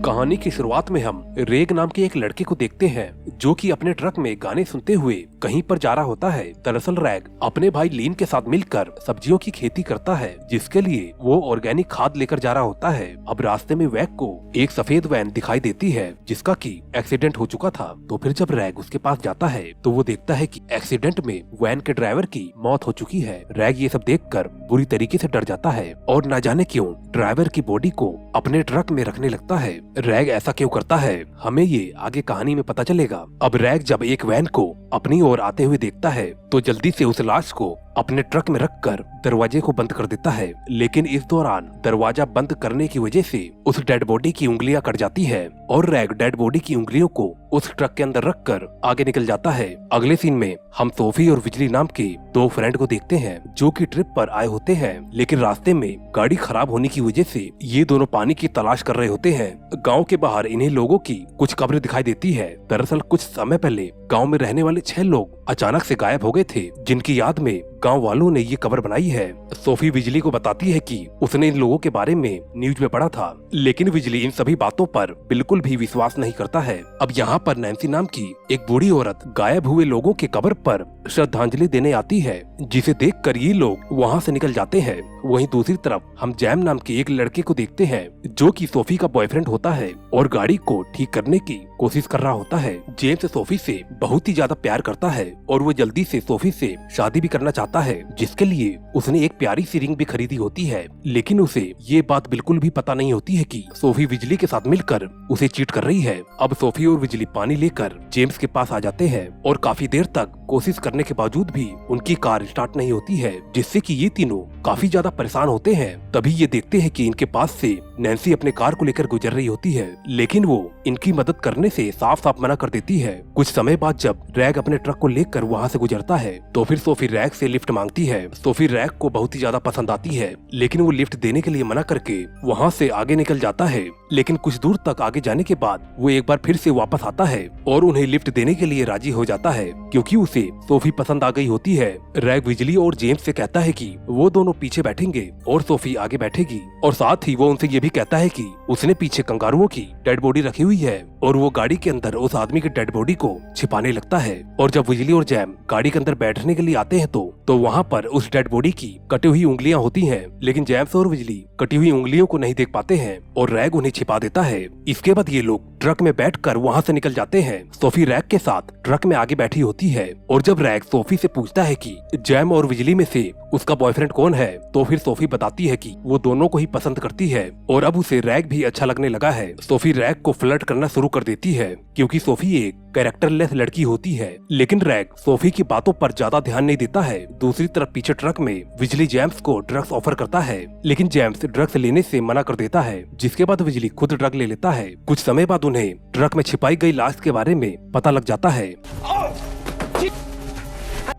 कहानी की शुरुआत में हम रेग नाम के एक लड़के को देखते हैं जो कि अपने ट्रक में गाने सुनते हुए कहीं पर जा रहा होता है। दरअसल रैग अपने भाई लीन के साथ मिलकर सब्जियों की खेती करता है, जिसके लिए वो ऑर्गेनिक खाद लेकर जा रहा होता है। अब रास्ते में रैग को एक सफेद वैन दिखाई देती है जिसका कि एक्सीडेंट हो चुका था। तो फिर जब रैग उसके पास जाता है तो वो देखता है कि एक्सीडेंट में वैन के ड्राइवर की मौत हो चुकी है। रैग ये सब देखकर बुरी तरीके से डर जाता है और न जाने क्यों ड्राइवर की बॉडी को अपने ट्रक में रखने लगता है। रैग ऐसा क्यों करता है हमें ये आगे कहानी में पता चलेगा। अब रैग जब एक वैन को अपनी ओर आते हुए देखता है तो जल्दी से उस लाश को अपने ट्रक में रखकर दरवाजे को बंद कर देता है, लेकिन इस दौरान दरवाजा बंद करने की वजह से उस डेड बॉडी की उंगलियां कट जाती है और रैग डेड बॉडी की उंगलियों को उस ट्रक के अंदर रखकर आगे निकल जाता है। अगले सीन में हम सोफी और बिजली नाम के दो फ्रेंड को देखते हैं जो कि ट्रिप पर आए होते हैं, लेकिन रास्ते में गाड़ी खराब होने की वजह से ये दोनों पानी की तलाश कर रहे होते हैं। गाँव के बाहर इन्हें लोगों की कुछ कब्रें दिखाई देती है। दरअसल कुछ समय पहले गाँव में रहने वाले 6 लोग अचानक से गायब हो गए थे, जिनकी याद में गांव वालों ने ये कब्र बनाई है। सोफी बिजली को बताती है कि उसने इन लोगों के बारे में न्यूज में पढ़ा था, लेकिन बिजली इन सभी बातों पर बिल्कुल भी विश्वास नहीं करता है। अब यहाँ पर नैन्सी नाम की एक बूढ़ी औरत गायब हुए लोगों के कब्र पर श्रद्धांजलि देने आती है, जिसे देखकर ये लोग वहाँ से निकल जाते हैं। वहीं दूसरी तरफ हम जैम नाम के एक लड़के को देखते हैं जो कि सोफी का बॉयफ्रेंड होता है और गाड़ी को ठीक करने की कोशिश कर रहा होता है। जेम्स सोफी से बहुत ही ज्यादा प्यार करता है और वो जल्दी से सोफी से शादी भी करना चाहता है, जिसके लिए उसने एक प्यारी सी रिंग भी खरीदी होती है। लेकिन उसे ये बात बिल्कुल भी पता नहीं होती है कि सोफी बिजली के साथ मिलकर उसे चीट कर रही है। अब सोफी और बिजली पानी लेकर जेम्स के पास आ जाते हैं और काफी देर तक कोशिश करने के बावजूद भी उनकी कार स्टार्ट नहीं होती है, जिससे कि ये तीनों काफी ज्यादा परेशान होते हैं। तभी ये देखते हैं कि इनके पास से नैन्सी अपने कार को लेकर गुजर रही होती है, लेकिन वो इनकी मदद करने से साफ साफ मना कर देती है। कुछ समय बाद जब रैग अपने ट्रक को लेकर वहाँ से गुजरता है तो फिर सोफी रैग से लिफ्ट मांगती है। सोफी रैग को बहुत ही ज्यादा पसंद आती है, लेकिन वो लिफ्ट देने के लिए मना करके वहाँ से आगे निकल जाता है। लेकिन कुछ दूर तक आगे जाने के बाद वो एक बार फिर से वापस आता है और उन्हें लिफ्ट देने के लिए राजी हो जाता है, क्योंकि उसे सोफी पसंद आ गई होती है। रैग बिजली और जेम्स से कहता है कि वो दोनों पीछे बैठेंगे और सोफी आगे बैठेगी, और साथ ही वो उनसे ये भी कहता है कि उसने पीछे कंगारुओं की डेड बॉडी रखी हुई है और वो गाड़ी के अंदर उस आदमी की डेड बॉडी को छिपाने लगता है। और जब बिजली और जैम गाड़ी के अंदर बैठने के लिए आते हैं तो वहाँ पर उस डेड बॉडी की कटी हुई उंगलियां होती हैं, लेकिन जैम्स और बिजली कटी हुई उंगलियों को नहीं देख पाते हैं और रैग उन्हें छिपा देता है। इसके बाद ये लोग ट्रक में बैठकर वहाँ से निकल जाते हैं। सोफी रैग के साथ ट्रक में आगे बैठी होती है और जब रैग सोफी से पूछता है कि जैम और बिजली में से उसका बॉयफ्रेंड कौन है, तो फिर सोफी बताती है कि वो दोनों को ही पसंद करती है और अब उसे रैग भी अच्छा लगने लगा है। सोफी रैग को फ्लर्ट करना शुरू कर देती है, क्योंकि सोफी एक कैरेक्टरलेस लड़की होती है, लेकिन रैग सोफी की बातों पर ज्यादा ध्यान नहीं देता है। दूसरी तरफ पीछे ट्रक में बिजली जेम्स को ड्रग्स ऑफर करता है, लेकिन जेम्स ड्रग्स लेने से मना कर देता है, जिसके बाद बिजली खुद ड्रग ले लेता है। कुछ समय बाद उन्हें ट्रक में छिपाई गई लाश के बारे में पता लग जाता है,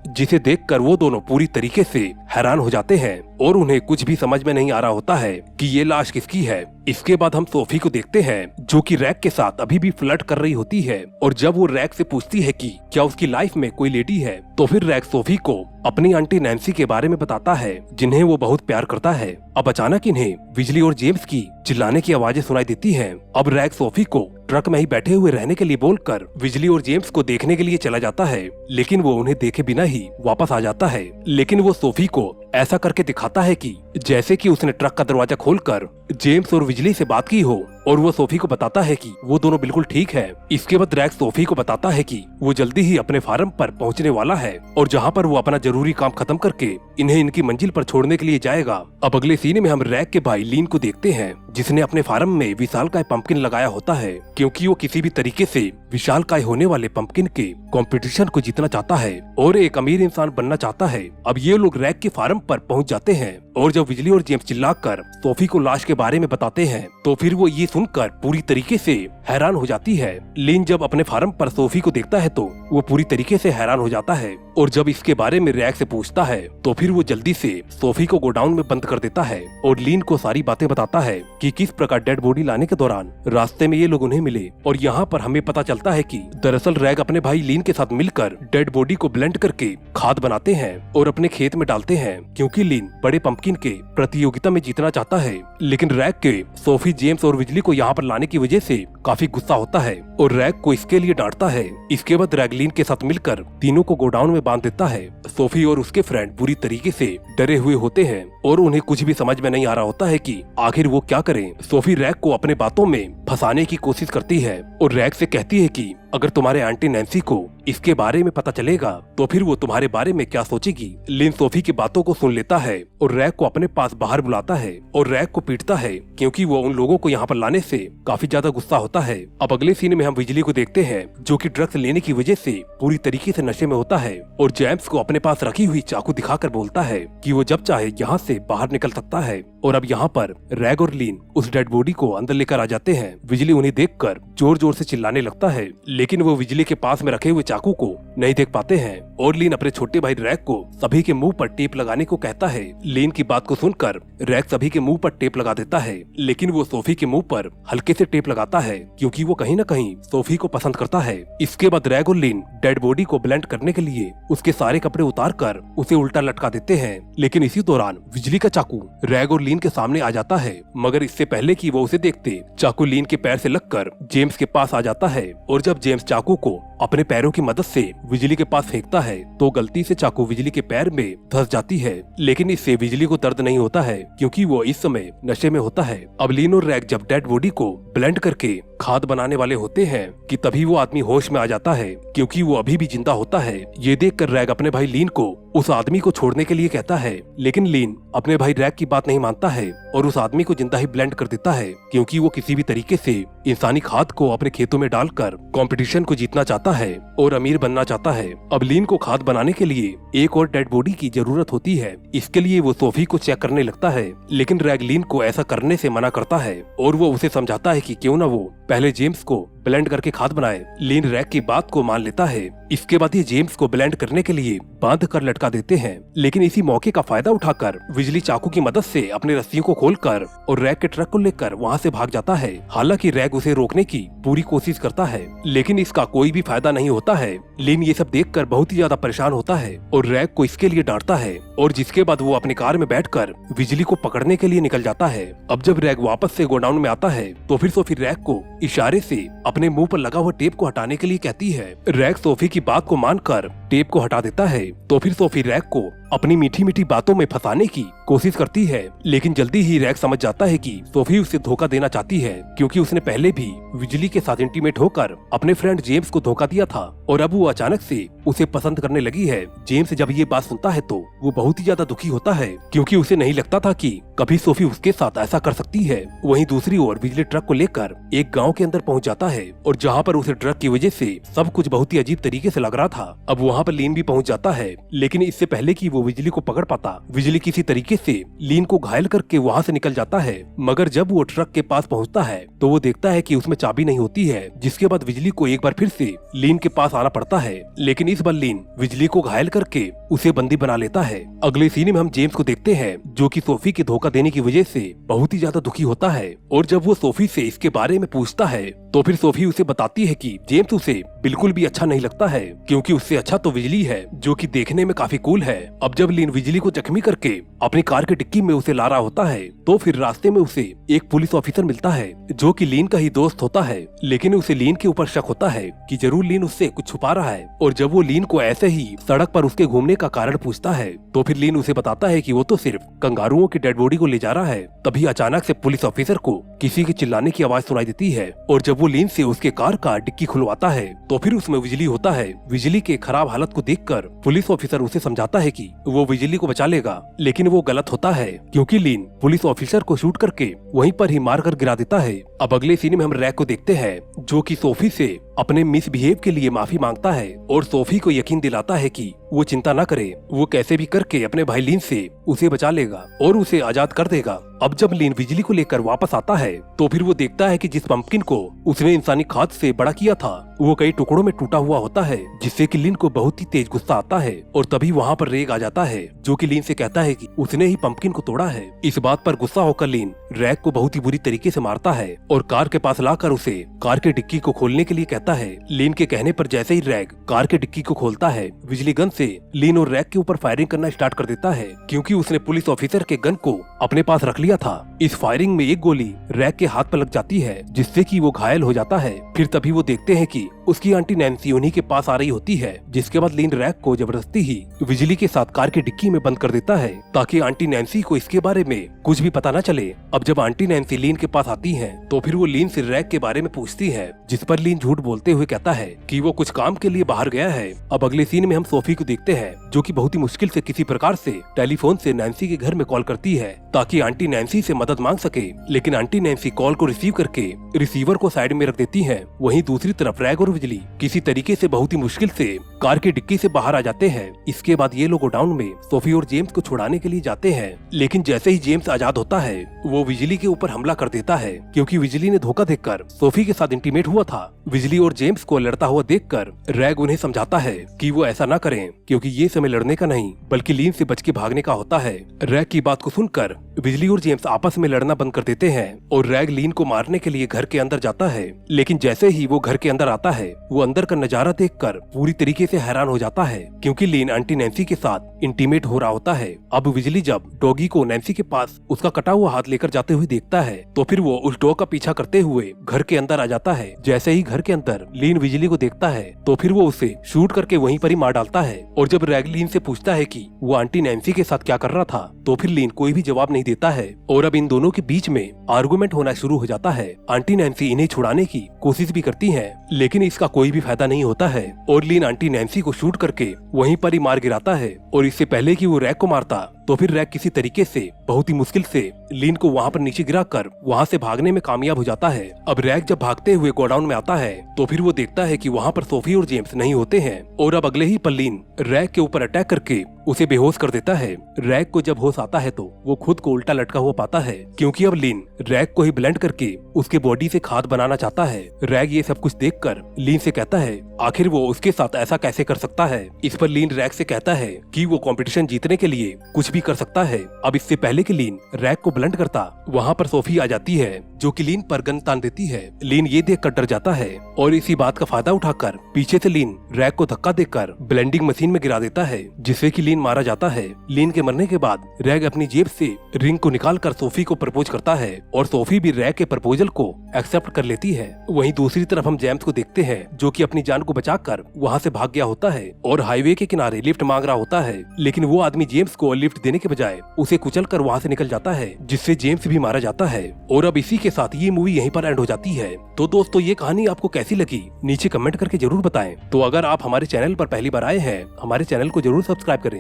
जिसे देखकर वो दोनों पूरी तरीके से हैरान हो जाते हैं और उन्हें कुछ भी समझ में नहीं आ रहा होता है कि ये लाश किसकी है। इसके बाद हम सोफी को देखते हैं जो कि रैग के साथ अभी भी फ्लर्ट कर रही होती है, और जब वो रैग से पूछती है कि क्या उसकी लाइफ में कोई लेडी है, तो फिर रैग सोफी को अपनी आंटी नैन्सी के बारे में बताता है, जिन्हें वो बहुत प्यार करता है। अब अचानक इन्हें बिजली और जेम्स की चिल्लाने की आवाजें सुनाई देती हैं। अब रैग सोफी को ट्रक में ही बैठे हुए रहने के लिए बोलकर बिजली और जेम्स को देखने के लिए चला जाता है, लेकिन वो उन्हें देखे बिना ही वापस आ जाता है। लेकिन वो सोफी को ऐसा करके दिखाता है कि जैसे कि उसने ट्रक का दरवाजा खोलकर जेम्स और बिजली से बात की हो, और वो सोफी को बताता है कि वो दोनों बिल्कुल ठीक है। इसके बाद रैग सोफी को बताता है कि वो जल्दी ही अपने फार्म पर पहुंचने वाला है और जहां पर वो अपना जरूरी काम खत्म करके इन्हें इनकी मंजिल पर छोड़ने के लिए जाएगा। अब अगले सीन में हम रैग के भाई लीन को देखते हैं, जिसने अपने फार्म में विशालकाय पंपकिन लगाया होता है, क्योंकि वो किसी भी तरीके से विशालकाय होने वाले पंपकिन के कंपटीशन को जीतना चाहता है और एक अमीर इंसान बनना चाहता है। अब ये लोग रैग के फार्म पर पहुंच जाते हैं और जब बिजली और जेम्स चिल्लाकर सोफी को लाश के बारे में बताते हैं तो फिर वो ये सुनकर पूरी तरीके से हैरान हो जाती है। लिन जब अपने फार्म पर सोफी को देखता है तो वो पूरी तरीके से हैरान हो जाता है, और जब इसके बारे में रैग से पूछता है तो फिर वो जल्दी से सोफी को गोडाउन में बंद कर देता है और लिन को सारी बातें बताता है। कि किस प्रकार डेड बॉडी लाने के दौरान रास्ते में ये लोग उन्हें मिले। और यहाँ पर हमें पता चलता है कि दरअसल रैग अपने भाई लीन के साथ मिलकर डेड बॉडी को ब्लेंड करके खाद बनाते हैं और अपने खेत में डालते हैं, क्योंकि लीन बड़े पंपकिन के प्रतियोगिता में जीतना चाहता है। लेकिन रैग के सोफी, जेम्स और बिजली को यहाँ पर लाने की वजह से काफी गुस्सा होता है और रैग को इसके लिए डांटता है। इसके बाद रैग लीन के साथ मिलकर तीनों को गोडाउन में बांध देता है। सोफी और उसके फ्रेंड बुरी तरीके से डरे हुए होते हैं और उन्हें कुछ भी समझ में नहीं आ रहा होता है कि आखिर वो क्या करें। सोफी रैग को अपने बातों में फंसाने की कोशिश करती है और रैग से कहती है कि अगर तुम्हारे आंटी नैन्सी को इसके बारे में पता चलेगा तो फिर वो तुम्हारे बारे में क्या सोचेगी। लिन सोफी की बातों को सुन लेता है और रैग को अपने पास बाहर बुलाता है और रैग को पीटता है, क्योंकि वो उन लोगों को यहाँ पर लाने से काफी ज्यादा गुस्सा होता है। अब अगले सीन में हम बिजली को देखते हैं, जो कि ड्रग्स लेने की वजह से पूरी तरीके से नशे में होता है और जेम्स को अपने पास रखी हुई चाकू दिखाकर बोलता है कि वो जब चाहे यहाँ से बाहर निकल सकता है। और अब यहाँ पर रैग और लीन उस डेड बॉडी को अंदर लेकर आ जाते हैं। बिजली उन्हें देखकर जोर जोर से चिल्लाने लगता है, लेकिन वो बिजली के पास में रखे हुए चाकू को नहीं देख पाते हैं और लीन अपने छोटे भाई रैग को सभी के मुंह पर टेप लगाने को कहता है। लीन की बात को सुनकर रैग सभी के मुंह पर टेप लगा देता है, लेकिन वो सोफी के मुंह पर हल्के से टेप लगाता है, क्योंकि वो कहीं न कहीं सोफी को पसंद करता है। इसके बाद रैग और लीन डेड बॉडी को ब्लेंड करने के लिए उसके सारे कपड़े उतार कर उसे उल्टा लटका देते हैं। लेकिन इसी दौरान बिजली का चाकू रैग और लीन के सामने आ जाता है, मगर इससे पहले कि वो उसे देखते, चाकू लीन के पैर से लगकर जेम्स के पास आ जाता है। और जब जेम्स चाकू को अपने पैरों की मदद से बिजली के पास फेंकता है तो गलती से चाकू बिजली के पैर में धंस जाती है, लेकिन इससे बिजली को दर्द नहीं होता है, क्योंकि वो इस समय नशे में होता है। अब लीन और रैग जब डेड बॉडी को ब्लेंड करके खाद बनाने वाले होते हैं कि तभी वो आदमी होश में आ जाता है, क्योंकि वो अभी भी जिंदा होता है। ये देखकर रैग अपने भाई लीन को उस आदमी को छोड़ने के लिए कहता है, लेकिन लीन अपने भाई रैग की बात नहीं मानता है और उस आदमी को जिंदा ही ब्लेंड कर देता है, क्योंकि वो किसी भी तरीके से इंसानी खाद को अपने खेतों में डालकर कंपटीशन को जीतना चाहता है और अमीर बनना चाहता है। अब लीन को खाद बनाने के लिए एक और डेड बॉडी की जरूरत होती है। इसके लिए वो सोफी को चेक करने लगता है, लेकिन रैग लीन को ऐसा करने से मना करता है और वो उसे समझाता है कि क्यों ना वो पहले जेम्स को ब्लेंड करके खाद बनाए। लीन रैग की बात को मान लेता है। इसके बाद ये जेम्स को ब्लेंड करने के लिए बांध कर लटका देते हैं, लेकिन इसी मौके का फायदा उठाकर बिजली चाकू की मदद से अपने रस्सियों को खोलकर और रैग के ट्रक को लेकर वहाँ से भाग जाता है। हालांकि रैग उसे रोकने की पूरी कोशिश करता है, लेकिन इसका कोई भी फायदा नहीं होता है। लीन ये सब देखकर बहुत ही ज्यादा परेशान होता है और रैग को इसके लिए डांटता है, और जिसके बाद वो अपनी कार में बैठकर बिजली को पकड़ने के लिए निकल जाता है। अब जब रैग वापस से गोडाउन में आता है तो फिर सोफी रैग को इशारे से अपने मुंह पर लगा हुआ टेप को हटाने के लिए कहती है। रैग सोफी की बात को मानकर टेप को हटा देता है, तो फिर सोफी रैग को अपनी मीठी मीठी बातों में फंसाने की कोशिश करती है, लेकिन जल्दी ही रैग समझ जाता है कि सोफी उसे धोखा देना चाहती है, क्योंकि उसने पहले भी बिजली के साथ इंटीमेट होकर अपने फ्रेंड जेम्स को धोखा दिया था और अब वो अचानक से उसे पसंद करने लगी है। जेम्स जब ये बात सुनता है तो वो बहुत ही ज्यादा दुखी होता है, क्योंकि उसे नहीं लगता था कि कभी सोफी उसके साथ ऐसा कर सकती है। वहीं दूसरी ओर बिजली ट्रक को लेकर एक गाँव के अंदर पहुँच जाता है और जहाँ पर उसे ट्रक की वजह से सब कुछ बहुत ही अजीब तरीके से लग रहा था। अब वहाँ पर लीन भी पहुँच जाता है, लेकिन इससे पहले कि वो बिजली को पकड़ पाता, बिजली किसी तरीके से लीन को घायल करके वहाँ से निकल जाता है। मगर जब वो ट्रक के पास पहुँचता है तो वो देखता है कि उसमें चाबी नहीं होती है, जिसके बाद बिजली को एक बार फिर से लीन के पास आना पड़ता है, लेकिन इस बार लीन बिजली को घायल करके उसे बंदी बना लेता है। अगले सीन में हम जेम्स को देखते हैं, जो कि सोफी के धोखा देने की वजह से बहुत ही ज्यादा दुखी होता है, और जब वो सोफी से इसके बारे में पूछता है तो फिर सोफी उसे बताती है कि जेम्स उसे बिल्कुल भी अच्छा नहीं लगता है, क्योंकि उससे अच्छा तो बिजली है, जो कि देखने में काफी कूल है। अब जब लीन बिजली को जख्मी करके अपनी कार की डिक्की में उसे ला रहा होता है तो फिर रास्ते में उसे एक पुलिस ऑफिसर मिलता है, जो कि लीन का ही दोस्त होता है, लेकिन उसे लीन के ऊपर शक होता है कि जरूर लीन उससे कुछ छुपा रहा है। और जब वो लीन को ऐसे ही सड़क पर उसके घूमने का कारण पूछता है तो फिर लीन उसे बताता है कि वो तो सिर्फ कंगारुओं की डेड बॉडी को ले जा रहा है। तभी अचानक से पुलिस ऑफिसर को किसी के चिल्लाने की आवाज सुनाई देती है, और जब वो लीन से उसके कार का डिक्की खुलवाता है तो फिर उसमें बिजली होता है। बिजली के खराब हालत को देखकर पुलिस ऑफिसर उसे समझाता है कि वो बिजली को बचा लेगा, लेकिन वो गलत होता है, क्योंकि लीन पुलिस ऑफिसर को शूट करके वहीं पर ही मार कर गिरा देता है। अब अगले सीन में हम रैग को देखते हैं, जो कि सोफी से अपने मिसबिहेव के लिए माफी मांगता है और सोफी को यकीन दिलाता है कि वो चिंता न करे, वो कैसे भी करके अपने भाई लीन से उसे बचा लेगा और उसे आजाद कर देगा। अब जब लीन बिजली को लेकर वापस आता है तो फिर वो देखता है कि जिस पंपकिन को उसने इंसानी खाद से बड़ा किया था वो कई टुकड़ों में टूटा हुआ होता है, जिससे कि लीन को बहुत ही तेज गुस्सा आता है। और तभी वहाँ पर रैग आ जाता है जो कि लीन से कहता है कि उसने ही पंपकिन को तोड़ा है। इस बात पर गुस्सा होकर लीन रैग को बहुत ही बुरी तरीके से मारता है और कार के पास लाकर उसे कार के डिक्की को खोलने के लिए कहता है। लीन के कहने पर जैसे ही रैग कार के डिक्की को खोलता है, बिजली गन से लीन और रैग के ऊपर फायरिंग करना स्टार्ट कर देता है, क्योंकि उसने पुलिस ऑफिसर के गन को अपने पास रख लिया था। इस फायरिंग में एक गोली रैग के हाथ पर लग जाती है, जिससे कि वो घायल हो जाता है। फिर तभी वो देखते हैं कि उसकी आंटी नैन्सी उन्हीं के पास आ रही होती है, जिसके बाद लीन रैग को जबरदस्ती ही बिजली के साथ कार की डिक्की में बंद कर देता है ताकि आंटी नैन्सी को इसके बारे में कुछ भी पता न चले। अब जब आंटी नैन्सी लीन के पास आती है तो फिर वो लीन से रैग के बारे में पूछती है, जिस पर लीन झूठ बोलते हुए कहता है कि वो कुछ काम के लिए बाहर गया है। अब अगले सीन में हम सोफी को देखते हैं जो कि बहुत ही मुश्किल से किसी प्रकार से टेलीफोन से नैन्सी के घर में कॉल करती है ताकि आंटी नैन्सी से मदद मांग सके, लेकिन आंटी नैन्सी कॉल को रिसीव करके रिसीवर को साइड में रख देती है। वहीं दूसरी तरफ रैग और बिजली किसी तरीके से बहुत ही मुश्किल से कार की डिक्की से बाहर आ जाते हैं। इसके बाद ये लोग गोडाउन में सोफी और जेम्स को छुड़ाने के लिए जाते हैं, लेकिन जैसे ही जेम्स आजाद होता है वो बिजली के ऊपर हमला कर देता है, क्योंकि बिजली ने धोखा देकर सोफी के साथ इंटीमेट हुआ था। बिजली और जेम्स को लड़ता हुआ देखकर रैग उन्हें समझाता है कि वो ऐसा न करें, क्योंकि ये समय लड़ने का नहीं बल्कि लीन से बच के भागने का होता है। रैग की बात को सुनकर बिजली और जेम्स आपस में लड़ना बंद कर देते हैं और रैग लीन को मारने के लिए घर के अंदर जाता है, लेकिन जैसे ही वो घर के अंदर आता है वो अंदर का नजारा देखकर पूरी तरीके से हैरान हो जाता है, क्योंकि लीन आंटी नैन्सी के साथ इंटीमेट हो रहा होता है। अब बिजली जब डॉगी को नैन्सी के पास उसका कटा हुआ हाथ लेकर जाते हुए देखता है तो फिर वो उस डॉग का पीछा करते हुए घर के अंदर आ जाता है। जैसे ही घर के अंदर लीन बिजली को देखता है तो फिर वो उसे शूट करके वहीं पर ही मार डालता है। और जब रैग लीन से पूछता है कि वो आंटी नैन्सी के साथ क्या कर रहा था तो फिर लीन कोई भी जवाब नहीं देता है और अब इन दोनों के बीच में आर्गुमेंट होना शुरू हो जाता है। आंटी नैन्सी इन्हें छुड़ाने की कोशिश भी करती है, लेकिन इसका कोई भी फायदा नहीं होता है और लीन आंटी नैन्सी को शूट करके वहीं पर ही मार गिराता है। और इससे पहले कि वो रैग को मारता तो फिर रैग किसी तरीके से बहुत ही मुश्किल से लीन को वहाँ पर नीचे गिराकर वहाँ से भागने में कामयाब हो जाता है। अब रैग जब भागते हुए गोडाउन में आता है तो फिर वो देखता है कि वहाँ पर सोफी और जेम्स नहीं होते हैं और अब अगले ही पल लीन रैग के ऊपर अटैक करके उसे बेहोश कर देता है। रैग को जब होश आता है तो वो खुद को उल्टा लटका हुआ पाता है, क्योंकि अब लीन रैग को ही ब्लेंड करके उसके बॉडी से खाद बनाना चाहता है। रैग ये सब कुछ देखकर लीन से कहता है आखिर वो उसके साथ ऐसा कैसे कर सकता है। इस पर लीन रैग से कहता है कि वो कंपटीशन जीतने के लिए कुछ भी कर सकता है। अब इससे पहले कि लीन रैग को ब्लेंड करता वहाँ पर सोफी आ जाती है जो कि लीन पर गन तान देती है। लीन ये देखकर डर जाता है और इसी बात का फायदा उठाकर पीछे से लीन रैग को धक्का देकर ब्लेंडिंग मशीन में गिरा देता है, जिससे कि लीन मारा जाता है। लीन के मरने के बाद रैग अपनी जेब से रिंग को निकालकर सोफी को प्रपोज करता है और सोफी भी रैग के प्रपोजल को एक्सेप्ट कर लेती है। वहीं दूसरी तरफ हम जेम्स को देखते हैं जो कि अपनी जान को बचाकर वहाँ से भाग गया होता है और हाईवे के किनारे लिफ्ट मांग रहा होता है, लेकिन वो आदमी जेम्स को लिफ्ट देने के बजाय उसे कुचलकर वहाँ से निकल जाता है, जिससे जेम्स भी मारा जाता है। और अब इसी के साथ ये मूवी यहीं पर एंड हो जाती है। तो दोस्तों ये कहानी आपको कैसी लगी नीचे कमेंट करके जरूर बताएं। तो अगर आप हमारे चैनल पर पहली बार आए हैं हमारे चैनल को जरूर सब्सक्राइब करें।